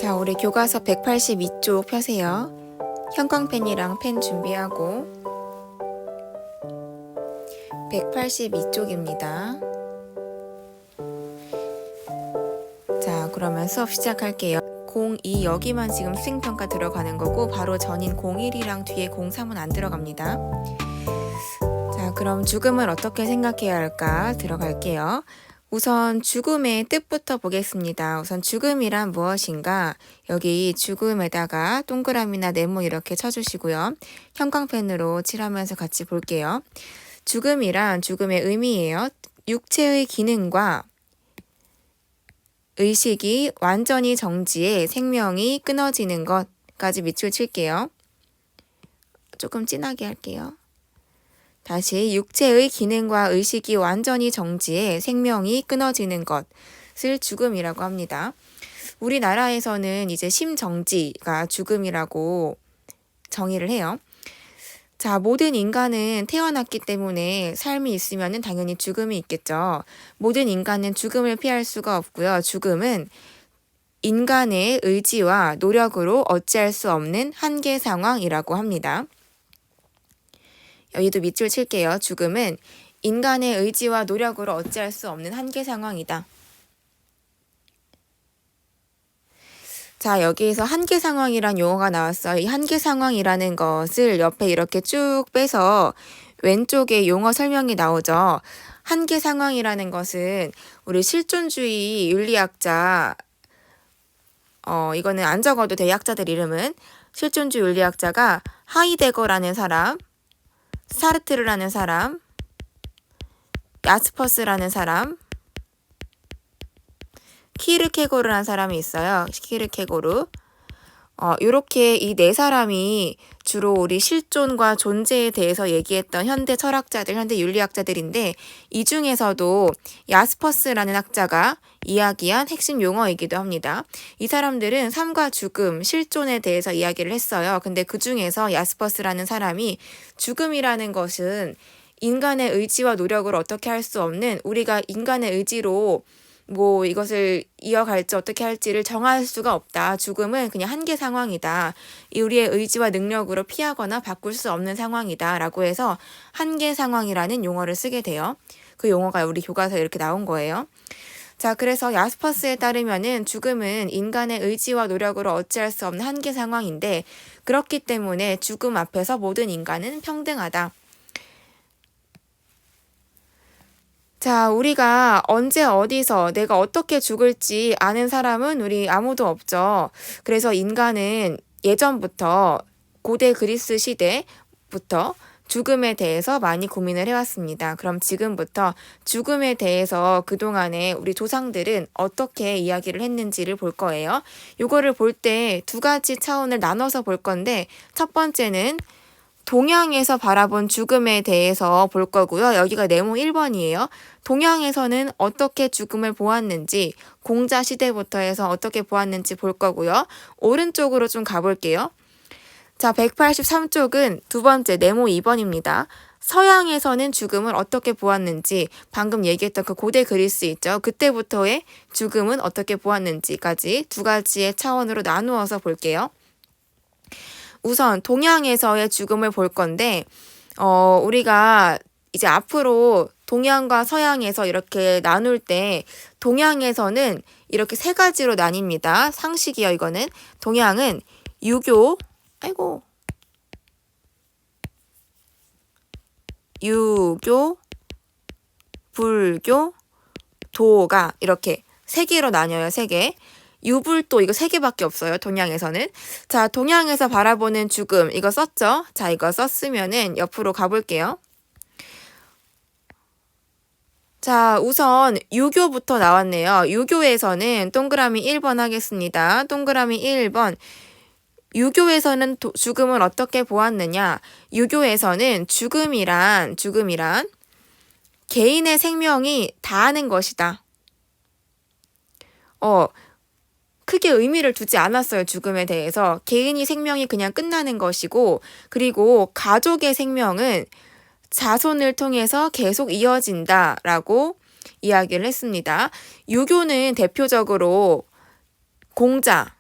자, 우리 교과서 182쪽 펴세요. 형광펜이랑 펜 준비하고 182쪽입니다. 자, 그러면 수업 시작할게요. 02 여기만 지금 수행평가 들어가는 거고 바로 전인 01이랑 뒤에 03은 안 들어갑니다. 자, 그럼 죽음을 어떻게 생각해야 할까 들어갈게요. 우선 죽음의 뜻부터 보겠습니다. 우선 죽음이란 무엇인가? 여기 죽음에다가 동그라미나 네모 이렇게 쳐주시고요. 형광펜으로 칠하면서 같이 볼게요. 죽음이란 죽음의 의미예요. 육체의 기능과 의식이 완전히 정지해 생명이 끊어지는 것까지 밑줄 칠게요. 조금 진하게 할게요. 다시 육체의 기능과 의식이 완전히 정지해 생명이 끊어지는 것을 죽음이라고 합니다. 우리나라에서는 이제 심정지가 죽음이라고 정의를 해요. 자, 모든 인간은 태어났기 때문에 삶이 있으면 당연히 죽음이 있겠죠. 모든 인간은 죽음을 피할 수가 없고요. 죽음은 인간의 의지와 노력으로 어찌할 수 없는 한계 상황이라고 합니다. 여기도 밑줄 칠게요. 죽음은 인간의 의지와 노력으로 어찌할 수 없는 한계 상황이다. 자, 여기에서 한계 상황이란 용어가 나왔어요. 이 한계 상황이라는 것을 옆에 이렇게 쭉 빼서 왼쪽에 용어 설명이 나오죠. 한계 상황이라는 것은 우리 실존주의 윤리학자, 이거는 안 적어도 돼, 약자들 이름은. 실존주의 윤리학자가 하이데거라는 사람, 사르트르라는 사람, 야스퍼스라는 사람, 키르케고르라는 사람이 있어요. 키르케고르. 요렇게 이 네 사람이 주로 우리 실존과 존재에 대해서 얘기했던 현대 철학자들, 현대 윤리학자들인데 이 중에서도 야스퍼스라는 학자가 이야기한 핵심 용어이기도 합니다. 이 사람들은 삶과 죽음, 실존에 대해서 이야기를 했어요. 근데 그 중에서 야스퍼스라는 사람이 죽음이라는 것은 인간의 의지와 노력을 어떻게 할 수 없는, 우리가 인간의 의지로 이것을 이어갈지 어떻게 할지를 정할 수가 없다. 죽음은 그냥 한계 상황이다. 우리의 의지와 능력으로 피하거나 바꿀 수 없는 상황이다. 라고 해서 한계 상황이라는 용어를 쓰게 돼요. 그 용어가 우리 교과서에 이렇게 나온 거예요. 자, 그래서 야스퍼스에 따르면은 죽음은 인간의 의지와 노력으로 어찌할 수 없는 한계 상황인데 그렇기 때문에 죽음 앞에서 모든 인간은 평등하다. 자, 우리가 언제 어디서 내가 어떻게 죽을지 아는 사람은 우리 아무도 없죠. 그래서 인간은 예전부터 고대 그리스 시대부터 죽음에 대해서 많이 고민을 해왔습니다. 그럼 지금부터 죽음에 대해서 그동안에 우리 조상들은 어떻게 이야기를 했는지를 볼 거예요. 요거를 볼 때 두 가지 차원을 나눠서 볼 건데 첫 번째는 동양에서 바라본 죽음에 대해서 볼 거고요. 여기가 네모 1번이에요. 동양에서는 어떻게 죽음을 보았는지, 공자 시대부터 해서 어떻게 보았는지 볼 거고요. 오른쪽으로 좀 가볼게요. 자, 183쪽은 두 번째 네모 2번입니다. 서양에서는 죽음을 어떻게 보았는지, 방금 얘기했던 그 고대 그리스 있죠. 그때부터의 죽음은 어떻게 보았는지까지 두 가지의 차원으로 나누어서 볼게요. 우선 동양에서의 죽음을 볼 건데 우리가 이제 앞으로 동양과 서양에서 이렇게 나눌 때 동양에서는 이렇게 세 가지로 나뉩니다. 상식이요, 이거는. 동양은 유교, 불교, 도가 이렇게 세 개로 나뉘어요, 세 개. 유불도 이거 세 개밖에 없어요, 동양에서는. 자, 동양에서 바라보는 죽음, 이거 썼죠? 자, 이거 썼으면은 옆으로 가볼게요. 자, 우선 유교부터 나왔네요. 유교에서는 동그라미 1번 하겠습니다. 동그라미 1번. 유교에서는 죽음을 어떻게 보았느냐? 유교에서는 죽음이란 개인의 생명이 다하는 것이다. 크게 의미를 두지 않았어요. 죽음에 대해서. 개인이 생명이 그냥 끝나는 것이고, 그리고 가족의 생명은 자손을 통해서 계속 이어진다라고 이야기를 했습니다. 유교는 대표적으로 공자,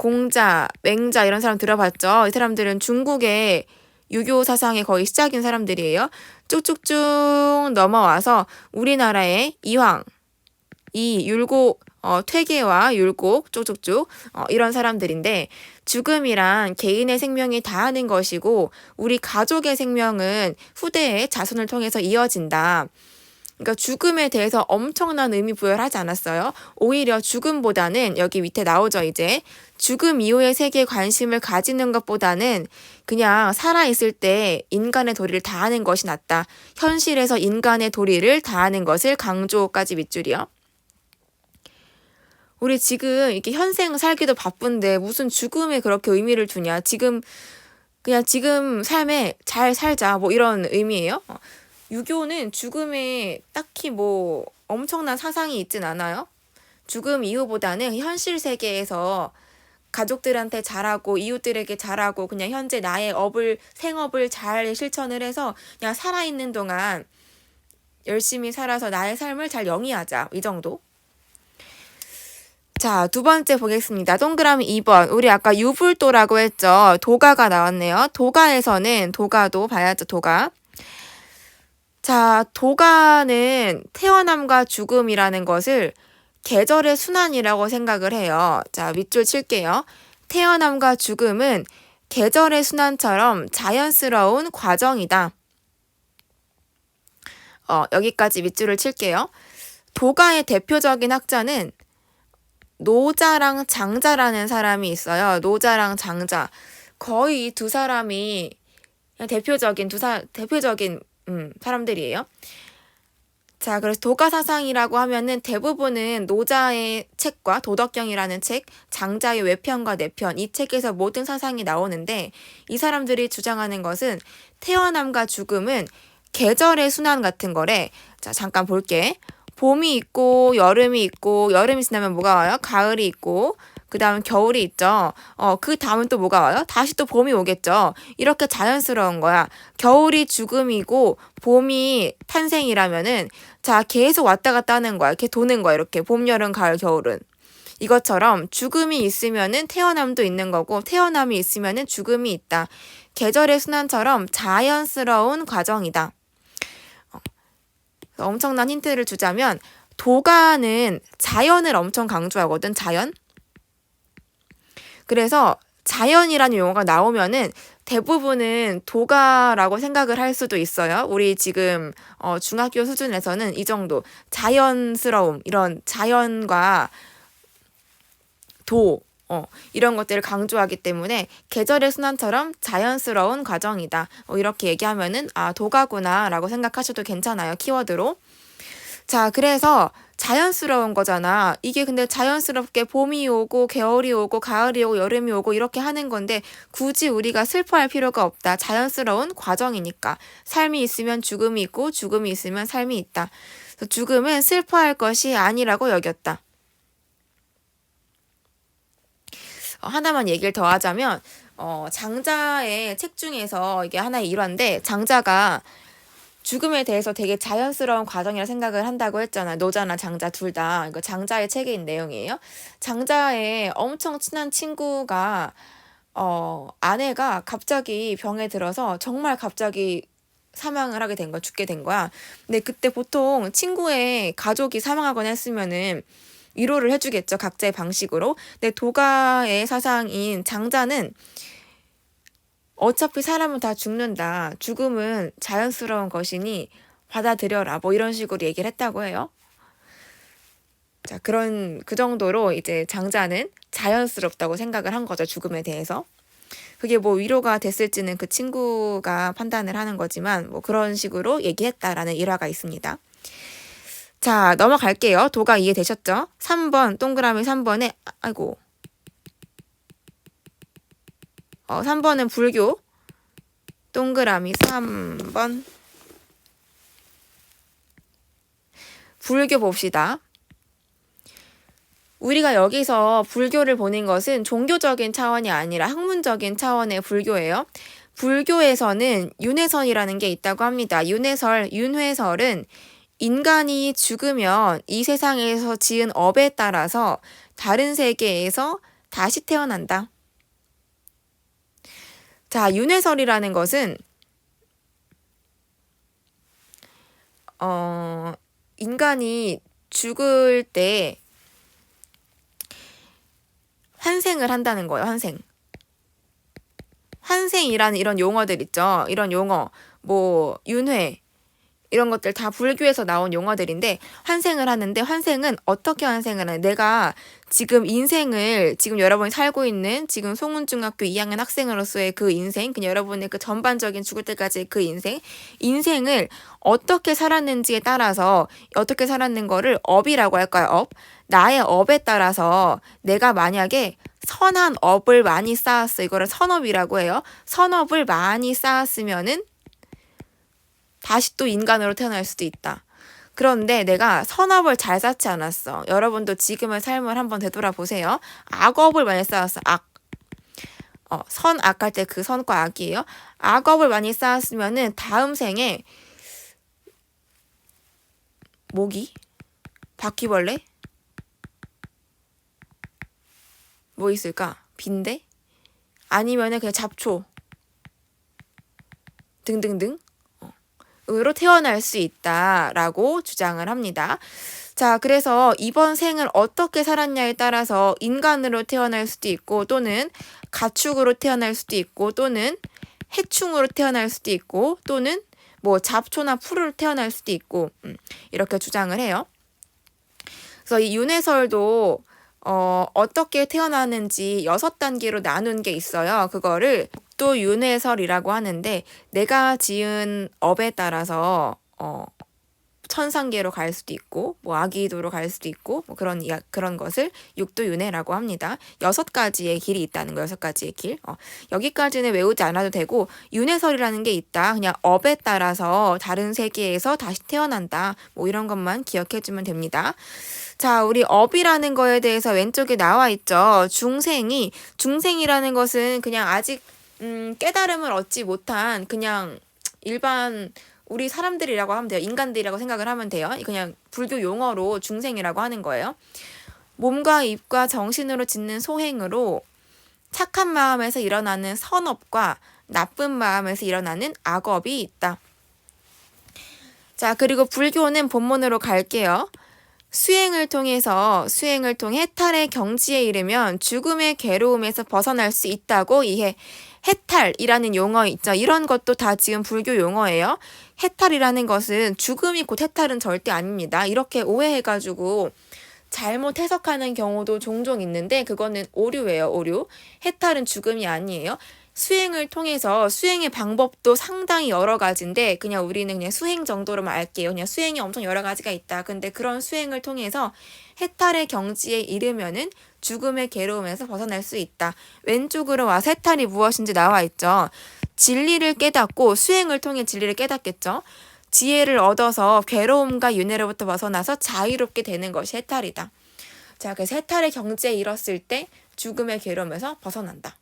공자, 맹자 이런 사람 들어봤죠? 이 사람들은 중국의 유교 사상의 거의 시작인 사람들이에요. 쭉쭉쭉 넘어와서 우리나라의 이황, 율곡, 퇴계와 율곡 쭉쭉쭉 이런 사람들인데 죽음이란 개인의 생명이 다하는 것이고 우리 가족의 생명은 후대의 자손을 통해서 이어진다. 그러니까 죽음에 대해서 엄청난 의미 부여를 하지 않았어요. 오히려 죽음보다는 여기 밑에 나오죠, 이제. 죽음 이후의 세계에 관심을 가지는 것보다는 그냥 살아있을 때 인간의 도리를 다하는 것이 낫다. 현실에서 인간의 도리를 다하는 것을 강조까지 밑줄이요. 우리 지금 이렇게 현생 살기도 바쁜데 무슨 죽음에 그렇게 의미를 두냐. 그냥 지금 삶에 잘 살자. 뭐 이런 의미예요. 유교는 죽음에 딱히 뭐 엄청난 사상이 있진 않아요. 죽음 이후보다는 현실 세계에서 가족들한테 잘하고 이웃들에게 잘하고 그냥 현재 나의 생업을 잘 실천을 해서 그냥 살아있는 동안 열심히 살아서 나의 삶을 잘 영위하자. 이 정도. 자, 두 번째 보겠습니다. 동그라미 2번. 우리 아까 유불도라고 했죠. 도가가 나왔네요. 도가도 봐야죠. 도가. 자, 도가는 태어남과 죽음이라는 것을 계절의 순환이라고 생각을 해요. 자, 밑줄 칠게요. 태어남과 죽음은 계절의 순환처럼 자연스러운 과정이다. 여기까지 밑줄을 칠게요. 도가의 대표적인 학자는 노자랑 장자라는 사람이 있어요. 노자랑 장자. 거의 두 사람이 그냥 대표적인 사람들이에요. 자, 그래서 도가 사상이라고 하면은 대부분은 노자의 책과 도덕경이라는 책, 장자의 외편과 내편, 이 책에서 모든 사상이 나오는데 이 사람들이 주장하는 것은 태어남과 죽음은 계절의 순환 같은 거래. 자, 잠깐 볼게. 봄이 있고 여름이 지나면 뭐가 와요? 가을이 있고 그 다음 겨울이 있죠. 그 다음은 또 뭐가 와요? 다시 또 봄이 오겠죠. 이렇게 자연스러운 거야. 겨울이 죽음이고 봄이 탄생이라면은 자, 계속 왔다 갔다 하는 거야. 이렇게 도는 거야. 이렇게 봄, 여름, 가을, 겨울은. 이것처럼 죽음이 있으면은 태어남도 있는 거고 태어남이 있으면은 죽음이 있다. 계절의 순환처럼 자연스러운 과정이다. 엄청난 힌트를 주자면 도가는 자연을 엄청 강조하거든. 자연. 그래서 자연이라는 용어가 나오면은 대부분은 도가라고 생각을 할 수도 있어요. 우리 지금 중학교 수준에서는 이 정도 자연스러움, 이런 자연과 이런 것들을 강조하기 때문에 계절의 순환처럼 자연스러운 과정이다. 이렇게 얘기하면은 도가구나 라고 생각하셔도 괜찮아요. 키워드로. 자, 그래서 자연스러운 거잖아. 이게 근데 자연스럽게 봄이 오고 겨울이 오고 가을이 오고 여름이 오고 이렇게 하는 건데 굳이 우리가 슬퍼할 필요가 없다. 자연스러운 과정이니까. 삶이 있으면 죽음이 있고 죽음이 있으면 삶이 있다. 그래서 죽음은 슬퍼할 것이 아니라고 여겼다. 하나만 얘기를 더 하자면 장자의 책 중에서 이게 하나의 일화인데 장자가 죽음에 대해서 되게 자연스러운 과정이라 생각을 한다고 했잖아요. 노자나 장자 둘 다. 이거 장자의 책에 있는 내용이에요. 장자의 엄청 친한 친구가 아내가 갑자기 병에 들어서 정말 갑자기 사망을 하게 된 거야. 죽게 된 거야. 근데 그때 보통 친구의 가족이 사망하거나 했으면은 위로를 해주겠죠. 각자의 방식으로. 근데 도가의 사상인 장자는 어차피 사람은 다 죽는다. 죽음은 자연스러운 것이니 받아들여라. 뭐 이런 식으로 얘기를 했다고 해요. 자, 그 정도로 이제 장자는 자연스럽다고 생각을 한 거죠. 죽음에 대해서. 그게 뭐 위로가 됐을지는 그 친구가 판단을 하는 거지만 뭐 그런 식으로 얘기했다라는 일화가 있습니다. 자, 넘어갈게요. 도가 이해되셨죠? 3번, 동그라미 3번에, 3번은 불교. 동그라미 3번. 불교 봅시다. 우리가 여기서 불교를 보는 것은 종교적인 차원이 아니라 학문적인 차원의 불교예요. 불교에서는 윤회설이라는 게 있다고 합니다. 윤회설은 인간이 죽으면 이 세상에서 지은 업에 따라서 다른 세계에서 다시 태어난다. 자, 윤회설이라는 것은 인간이 죽을 때 환생을 한다는 거예요. 환생이라는 이런 용어들 있죠. 이런 용어, 뭐 윤회 이런 것들 다 불교에서 나온 용어들인데 환생을 하는데 환생은 어떻게 환생을 하는? 내가 지금 인생을 지금 여러분이 살고 있는 지금 송은중학교 2학년 학생으로서의 그 인생, 그냥 여러분의 그 전반적인 죽을 때까지의 그 인생을 어떻게 살았는지에 따라서 어떻게 살았는 거를 업이라고 할까요? 업. 나의 업에 따라서 내가 만약에 선한 업을 많이 쌓았어. 이거를 선업이라고 해요. 선업을 많이 쌓았으면은 다시 또 인간으로 태어날 수도 있다. 그런데 내가 선업을 잘 쌓지 않았어. 여러분도 지금의 삶을 한번 되돌아보세요. 악업을 많이 쌓았어. 선악 할 때 그 선과 악이에요. 악업을 많이 쌓았으면은 다음 생에 모기? 바퀴벌레? 뭐 있을까? 빈대? 아니면은 그냥 잡초? 등등등? 으로 태어날 수 있다라고 주장을 합니다. 자, 그래서 이번 생을 어떻게 살았냐에 따라서 인간으로 태어날 수도 있고 또는 가축으로 태어날 수도 있고 또는 해충으로 태어날 수도 있고 또는 뭐 잡초나 풀으로 태어날 수도 있고 이렇게 주장을 해요. 그래서 이 윤회설도 어떻게 태어나는지 6단계로 나눈 게 있어요. 그거를 또 윤회설이라고 하는데 내가 지은 업에 따라서 천상계로 갈 수도 있고 뭐 아기도로 갈 수도 있고 뭐 그런 것을 육도윤회라고 합니다. 6가지의 길이 있다는 거예요. 6가지의 길. 여기까지는 외우지 않아도 되고 윤회설이라는 게 있다. 그냥 업에 따라서 다른 세계에서 다시 태어난다. 뭐 이런 것만 기억해주면 됩니다. 자, 우리 업이라는 거에 대해서 왼쪽에 나와 있죠. 중생이라는 것은 그냥 아직 깨달음을 얻지 못한 그냥 일반 우리 사람들이라고 하면 돼요. 인간들이라고 생각을 하면 돼요. 그냥 불교 용어로 중생이라고 하는 거예요. 몸과 입과 정신으로 짓는 소행으로 착한 마음에서 일어나는 선업과 나쁜 마음에서 일어나는 악업이 있다. 자, 그리고 불교는 본문으로 갈게요. 수행을 통해 해탈의 경지에 이르면 죽음의 괴로움에서 벗어날 수 있다고 이해. 해탈이라는 용어 있죠. 이런 것도 다 지금 불교 용어예요. 해탈이라는 것은 죽음이 곧 해탈은 절대 아닙니다. 이렇게 오해해가지고 잘못 해석하는 경우도 종종 있는데 그거는 오류예요. 오류. 해탈은 죽음이 아니에요. 수행을 통해서 수행의 방법도 상당히 여러 가지인데 그냥 우리는 그냥 수행 정도로만 알게요. 그냥 수행이 엄청 여러 가지가 있다. 근데 그런 수행을 통해서 해탈의 경지에 이르면은 죽음의 괴로움에서 벗어날 수 있다. 왼쪽으로 와서 해탈이 무엇인지 나와 있죠. 진리를 깨닫고 수행을 통해 진리를 깨닫겠죠. 지혜를 얻어서 괴로움과 윤회로부터 벗어나서 자유롭게 되는 것이 해탈이다. 자, 그래서 해탈의 경지에 이뤘을 때 죽음의 괴로움에서 벗어난다.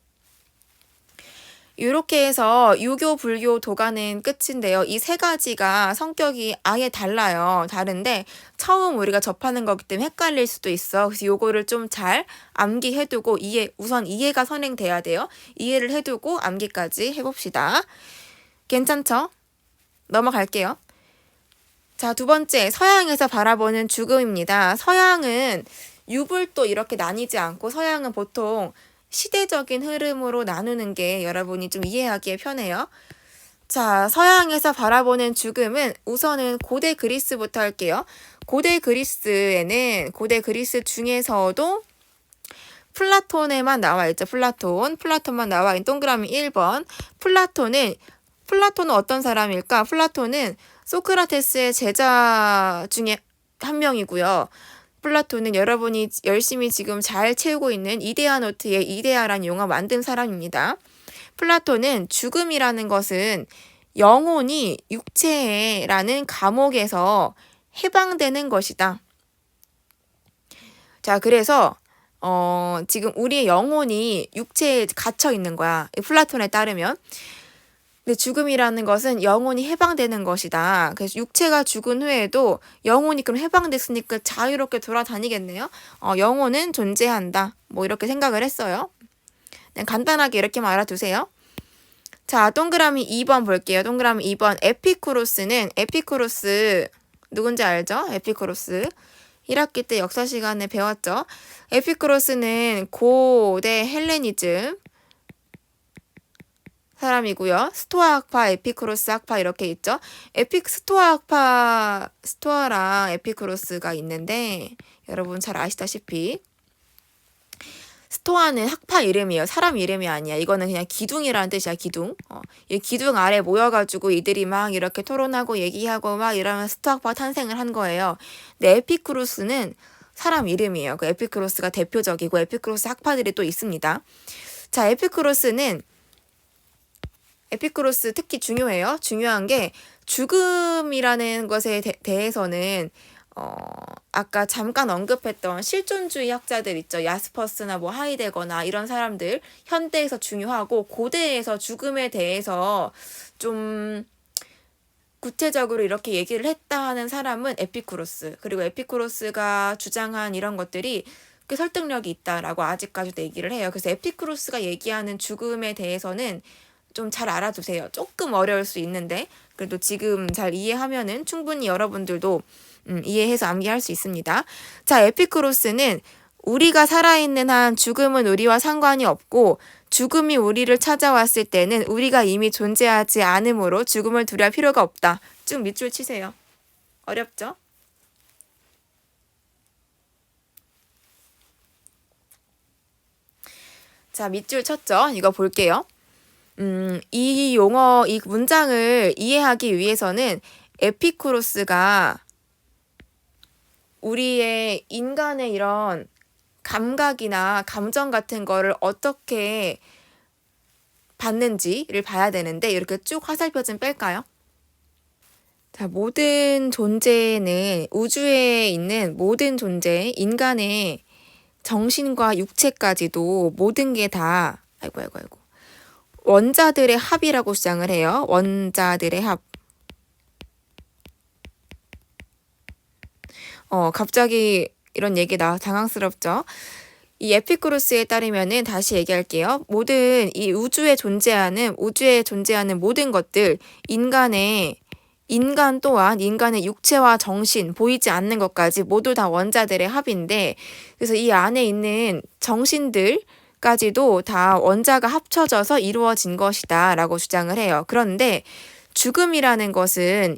이렇게 해서 유교, 불교, 도가는 끝인데요. 이 3가지가 성격이 아예 달라요. 다른데 처음 우리가 접하는 거기 때문에 헷갈릴 수도 있어. 그래서 요거를 좀 잘 암기해두고 우선 이해가 선행돼야 돼요. 이해를 해두고 암기까지 해봅시다. 괜찮죠? 넘어갈게요. 자, 2번째 서양에서 바라보는 죽음입니다. 서양은 유불도 이렇게 나뉘지 않고 서양은 보통 시대적인 흐름으로 나누는 게 여러분이 좀 이해하기에 편해요. 자, 서양에서 바라보는 죽음은 우선은 고대 그리스부터 할게요. 고대 그리스 중에서도 플라톤에만 나와 있죠. 플라톤만 나와 있는 동그라미 1번. 플라톤은 어떤 사람일까? 플라톤은 소크라테스의 제자 중에 한 명이고요. 플라톤은 여러분이 열심히 지금 잘 채우고 있는 이데아 노트의 이데아라는 용어 만든 사람입니다. 플라톤은 죽음이라는 것은 영혼이 육체라는 감옥에서 해방되는 것이다. 자, 그래서 지금 우리의 영혼이 육체에 갇혀 있는 거야. 플라톤에 따르면. 근데 죽음이라는 것은 영혼이 해방되는 것이다. 그래서 육체가 죽은 후에도 영혼이 그럼 해방됐으니까 자유롭게 돌아다니겠네요. 영혼은 존재한다. 뭐 이렇게 생각을 했어요. 그냥 간단하게 이렇게만 알아두세요. 자, 동그라미 2번 볼게요. 동그라미 2번. 에피쿠로스 누군지 알죠? 에피쿠로스. 1학기 때 역사 시간에 배웠죠. 에피쿠로스는 고대 헬레니즘 사람이고요. 스토아 학파, 에피쿠로스 학파 이렇게 있죠. 스토아 학파, 스토아랑 에피쿠로스가 있는데 여러분 잘 아시다시피 스토아는 학파 이름이에요. 사람 이름이 아니야. 이거는 그냥 기둥이라는 뜻이야. 기둥. 이 기둥 아래 모여가지고 이들이 막 이렇게 토론하고 얘기하고 막 이러면 스토아 학파가 탄생을 한 거예요. 근데 에피쿠로스는 사람 이름이에요. 그 에피쿠로스가 대표적이고 에피쿠로스 학파들이 또 있습니다. 자, 에피쿠로스 특히 중요해요. 중요한 게 죽음이라는 것에 대해서는 아까 잠깐 언급했던 실존주의 학자들 있죠. 야스퍼스나 뭐 하이데거나 이런 사람들 현대에서 중요하고 고대에서 죽음에 대해서 좀 구체적으로 이렇게 얘기를 했다 하는 사람은 에피쿠로스. 그리고 에피쿠로스가 주장한 이런 것들이 꽤 설득력이 있다라고 아직까지도 얘기를 해요. 그래서 에피쿠로스가 얘기하는 죽음에 대해서는 좀 잘 알아두세요. 조금 어려울 수 있는데 그래도 지금 잘 이해하면은 충분히 여러분들도 이해해서 암기할 수 있습니다. 자, 에피쿠로스는 우리가 살아있는 한 죽음은 우리와 상관이 없고 죽음이 우리를 찾아왔을 때는 우리가 이미 존재하지 않으므로 죽음을 두려워할 필요가 없다. 쭉 밑줄 치세요. 어렵죠? 자, 밑줄 쳤죠? 이거 볼게요. 이 문장을 이해하기 위해서는 에피쿠로스가 우리의 인간의 이런 감각이나 감정 같은 거를 어떻게 받는지를 봐야 되는데 이렇게 쭉 화살표 좀 뺄까요? 자, 모든 존재는 우주에 있는 모든 존재, 인간의 정신과 육체까지도 모든 게 다 아이고 원자들의 합이라고 주장을 해요. 원자들의 합. 갑자기 이런 얘기 당황스럽죠? 이 에피쿠로스에 따르면은 다시 얘기할게요. 이 우주에 존재하는 모든 것들, 인간 또한 인간의 육체와 정신, 보이지 않는 것까지 모두 다 원자들의 합인데, 그래서 이 안에 있는 정신들까지도 다 원자가 합쳐져서 이루어진 것이다 라고 주장을 해요. 그런데 죽음이라는 것은,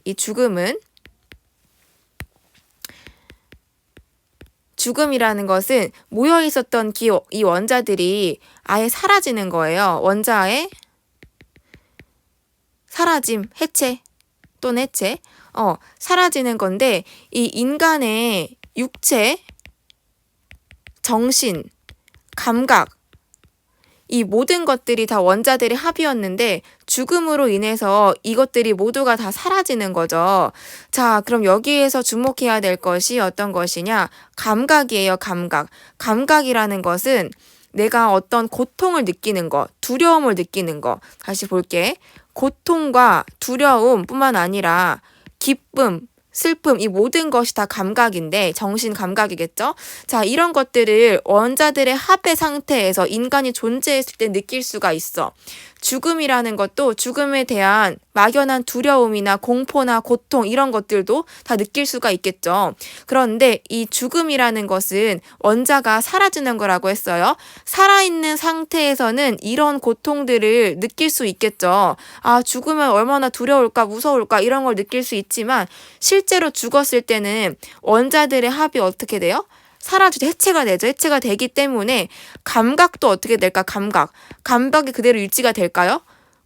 모여 있었던 이 원자들이 아예 사라지는 거예요. 원자의 사라짐, 해체 또는 해체, 사라지는 건데 이 인간의 육체, 정신, 감각, 이 모든 것들이 다 원자들의 합이었는데 죽음으로 인해서 이것들이 모두가 다 사라지는 거죠. 자, 그럼 여기에서 주목해야 될 것이 어떤 것이냐? 감각이에요, 감각. 감각이라는 것은 내가 어떤 고통을 느끼는 것, 두려움을 느끼는 것. 다시 볼게. 고통과 두려움뿐만 아니라 기쁨, 슬픔, 이 모든 것이 다 감각인데 정신 감각이겠죠? 자, 이런 것들을 원자들의 합의 상태에서 인간이 존재했을 때 느낄 수가 있어. 죽음이라는 것도 죽음에 대한 막연한 두려움이나 공포나 고통 이런 것들도 다 느낄 수가 있겠죠. 그런데 이 죽음이라는 것은 원자가 사라지는 거라고 했어요. 살아있는 상태에서는 이런 고통들을 느낄 수 있겠죠. 아, 죽으면 얼마나 두려울까, 무서울까 이런 걸 느낄 수 있지만 실제로 죽었을 때는 원자들의 합이 어떻게 돼요? 사라지죠. 해체가 되죠. 해체가 되기 때문에 감각도 어떻게 될까? 감각이 그대로 유지가 될까요?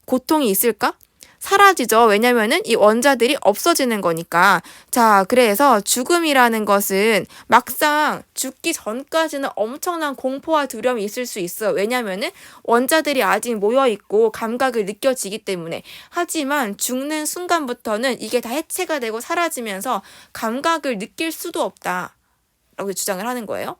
고통이 있을까? 사라지죠. 왜냐면은 이 원자들이 없어지는 거니까. 자, 그래서 죽음이라는 것은 막상 죽기 전까지는 엄청난 공포와 두려움이 있을 수 있어요. 왜냐면은 원자들이 아직 모여있고 감각을 느껴지기 때문에. 하지만 죽는 순간부터는 이게 다 해체가 되고 사라지면서 감각을 느낄 수도 없다. 라고 주장을 하는 거예요.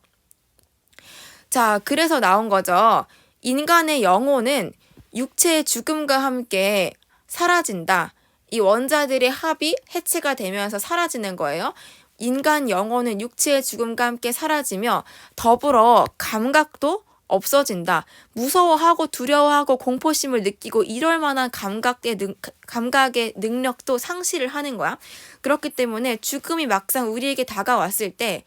자, 그래서 나온 거죠. 인간의 영혼은 육체의 죽음과 함께 사라진다. 이 원자들의 합이 해체가 되면서 사라지는 거예요. 인간 영혼은 육체의 죽음과 함께 사라지며 더불어 감각도 없어진다. 무서워하고 두려워하고 공포심을 느끼고 이럴 만한 감각의 능력도 상실을 하는 거야. 그렇기 때문에 죽음이 막상 우리에게 다가왔을 때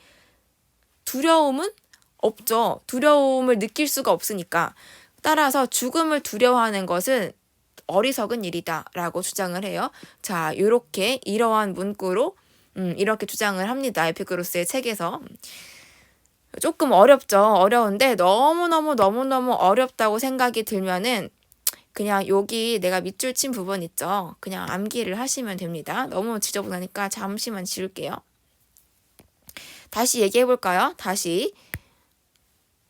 두려움은 없죠. 두려움을 느낄 수가 없으니까. 따라서 죽음을 두려워하는 것은 어리석은 일이다 라고 주장을 해요. 자, 이러한 문구로 이렇게 주장을 합니다. 에피쿠로스의 책에서. 조금 어렵죠. 어려운데 너무너무 어렵다고 생각이 들면은 그냥 여기 내가 밑줄 친 부분 있죠. 그냥 암기를 하시면 됩니다. 너무 지저분하니까 잠시만 지울게요. 다시 얘기해 볼까요? 다시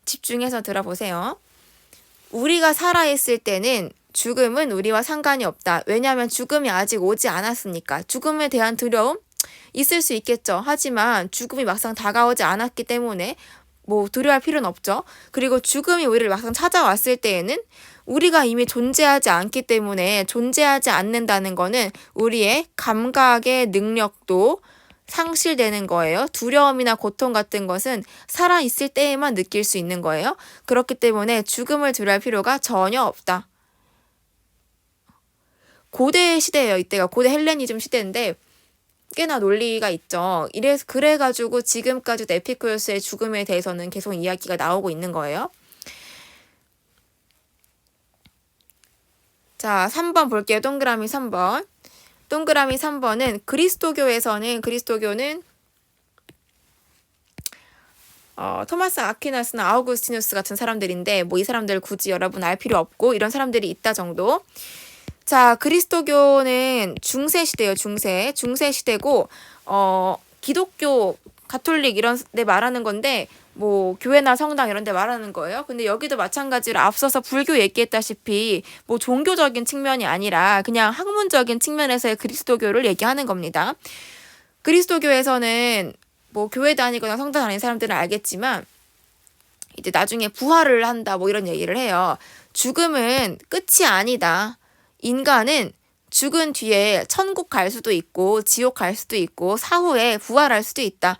집중해서 들어보세요. 우리가 살아있을 때는 죽음은 우리와 상관이 없다. 왜냐하면 죽음이 아직 오지 않았으니까. 죽음에 대한 두려움? 있을 수 있겠죠. 하지만 죽음이 막상 다가오지 않았기 때문에 뭐 두려워할 필요는 없죠. 그리고 죽음이 우리를 막상 찾아왔을 때에는 우리가 이미 존재하지 않기 때문에 존재하지 않는다는 거는 우리의 감각의 능력도 상실되는 거예요. 두려움이나 고통 같은 것은 살아있을 때에만 느낄 수 있는 거예요. 그렇기 때문에 죽음을 두려워할 필요가 전혀 없다. 고대 시대예요. 이때가 고대 헬레니즘 시대인데 꽤나 논리가 있죠. 그래가지고 지금까지도 에피쿠로스의 죽음에 대해서는 계속 이야기가 나오고 있는 거예요. 자, 3번 볼게요. 동그라미 3번. 동그라미 3번은 그리스도교는 토마스 아퀴나스나 아우구스티누스 같은 사람들인데 뭐 이 사람들 굳이 여러분 알 필요 없고 이런 사람들이 있다 정도. 자, 그리스도교는 중세시대예요. 중세시대고 기독교, 가톨릭 이런 데 말하는 건데 뭐 교회나 성당 이런 데 말하는 거예요. 근데 여기도 마찬가지로 앞서서 불교 얘기했다시피 뭐 종교적인 측면이 아니라 그냥 학문적인 측면에서의 그리스도교를 얘기하는 겁니다. 그리스도교에서는 뭐 교회 다니거나 성당 다니는 사람들은 알겠지만 이제 나중에 부활을 한다 뭐 이런 얘기를 해요. 죽음은 끝이 아니다. 인간은 죽은 뒤에 천국 갈 수도 있고 지옥 갈 수도 있고 사후에 부활할 수도 있다.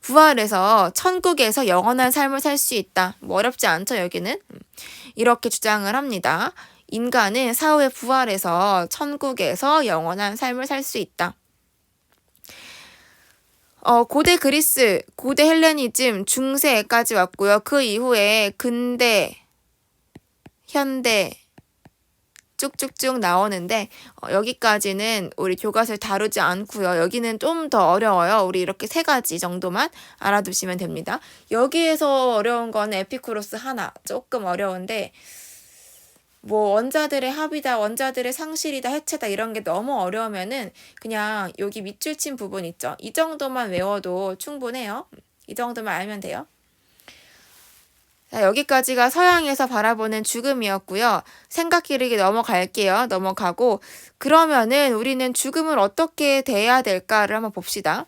부활해서 천국에서 영원한 삶을 살 수 있다. 뭐 어렵지 않죠, 여기는. 이렇게 주장을 합니다. 인간은 사후에 부활해서 천국에서 영원한 삶을 살 수 있다. 고대 그리스, 고대 헬레니즘, 중세까지 왔고요. 그 이후에 근대, 현대 쭉쭉쭉 나오는데 여기까지는 우리 교과서를 다루지 않고요. 여기는 좀 더 어려워요. 우리 이렇게 3가지 정도만 알아두시면 됩니다. 여기에서 어려운 건 에피쿠로스 하나 조금 어려운데 뭐 원자들의 합이다, 원자들의 상실이다, 해체다 이런 게 너무 어려우면은 그냥 여기 밑줄 친 부분 있죠. 이 정도만 외워도 충분해요. 이 정도만 알면 돼요. 자, 여기까지가 서양에서 바라보는 죽음이었고요. 생각 기르기 넘어가고 그러면은 우리는 죽음을 어떻게 대해야 될까를 한번 봅시다.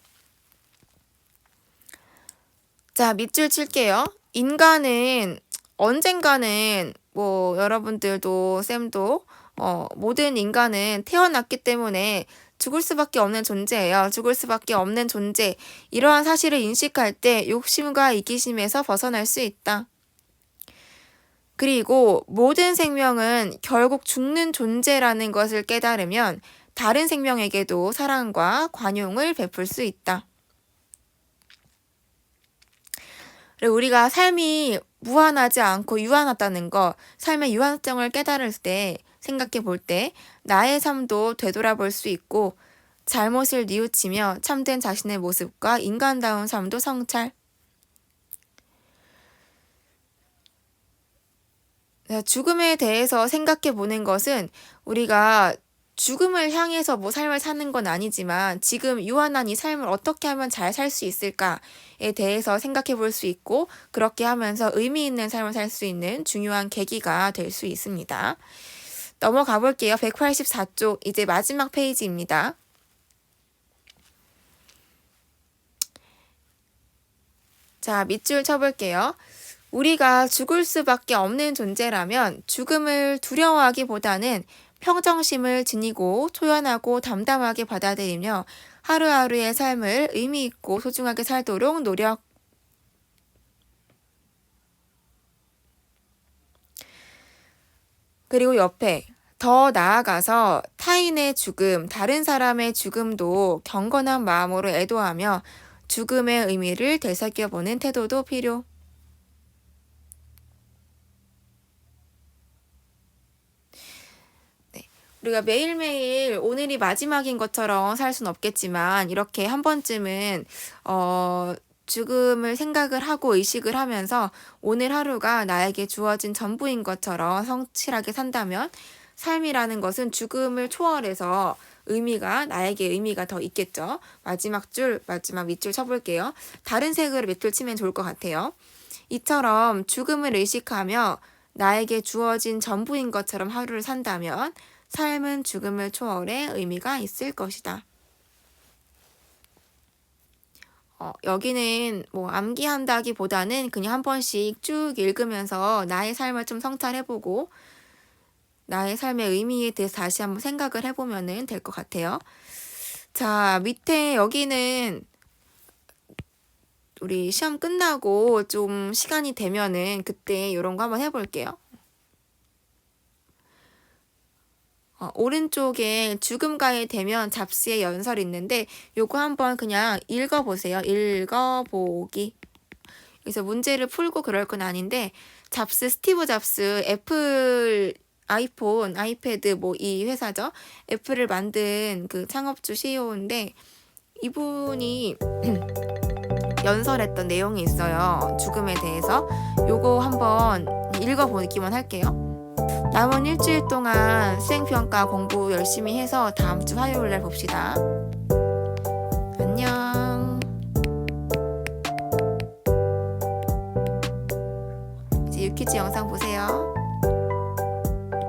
자, 밑줄 칠게요. 인간은 언젠가는 뭐 여러분들도 쌤도 모든 인간은 태어났기 때문에 죽을 수밖에 없는 존재예요. 죽을 수밖에 없는 존재. 이러한 사실을 인식할 때 욕심과 이기심에서 벗어날 수 있다. 그리고 모든 생명은 결국 죽는 존재라는 것을 깨달으면 다른 생명에게도 사랑과 관용을 베풀 수 있다. 그리고 우리가 삶이 무한하지 않고 유한하다는 거, 삶의 유한성을 깨달을 때, 생각해 볼 때 나의 삶도 되돌아볼 수 있고 잘못을 뉘우치며 참된 자신의 모습과 인간다운 삶도 성찰. 죽음에 대해서 생각해 보는 것은 우리가 죽음을 향해서 뭐 삶을 사는 건 아니지만 지금 유한한 이 삶을 어떻게 하면 잘 살 수 있을까에 대해서 생각해 볼 수 있고 그렇게 하면서 의미 있는 삶을 살 수 있는 중요한 계기가 될 수 있습니다. 넘어가 볼게요. 184쪽 이제 마지막 페이지입니다. 자, 밑줄 쳐볼게요. 우리가 죽을 수밖에 없는 존재라면 죽음을 두려워하기보다는 평정심을 지니고 초연하고 담담하게 받아들이며 하루하루의 삶을 의미 있고 소중하게 살도록 노력. 그리고 옆에 더 나아가서 타인의 죽음, 다른 사람의 죽음도 경건한 마음으로 애도하며 죽음의 의미를 되새겨보는 태도도 필요. 네. 우리가 매일매일 오늘이 마지막인 것처럼 살 순 없겠지만 이렇게 한 번쯤은 죽음을 생각을 하고 의식을 하면서 오늘 하루가 나에게 주어진 전부인 것처럼 성실하게 산다면 삶이라는 것은 죽음을 초월해서 나에게 의미가 더 있겠죠. 마지막 밑줄 쳐볼게요. 다른 색으로 밑줄 치면 좋을 것 같아요. 이처럼 죽음을 의식하며 나에게 주어진 전부인 것처럼 하루를 산다면 삶은 죽음을 초월해 의미가 있을 것이다. 여기는 뭐 암기한다기보다는 그냥 한 번씩 쭉 읽으면서 나의 삶을 좀 성찰해보고 나의 삶의 의미에 대해서 다시 한번 생각을 해보면 될 것 같아요. 자, 밑에 여기는 우리 시험 끝나고 좀 시간이 되면은 그때 이런 거 한번 해볼게요. 오른쪽에 죽음가에 되면 잡스의 연설이 있는데 요거 한번 그냥 읽어보세요. 읽어보기. 그래서 문제를 풀고 그럴 건 아닌데 스티브 잡스 애플 아이폰, 아이패드 뭐 이 회사죠. 애플을 만든 그 창업주 CEO인데 이분이 연설했던 내용이 있어요. 죽음에 대해서. 요거 한번 읽어보기만 할게요. 남은 일주일 동안 수행평가 공부 열심히 해서 다음 주 화요일 날 봅시다. 안녕. 이제 유키즈 영상 보세요.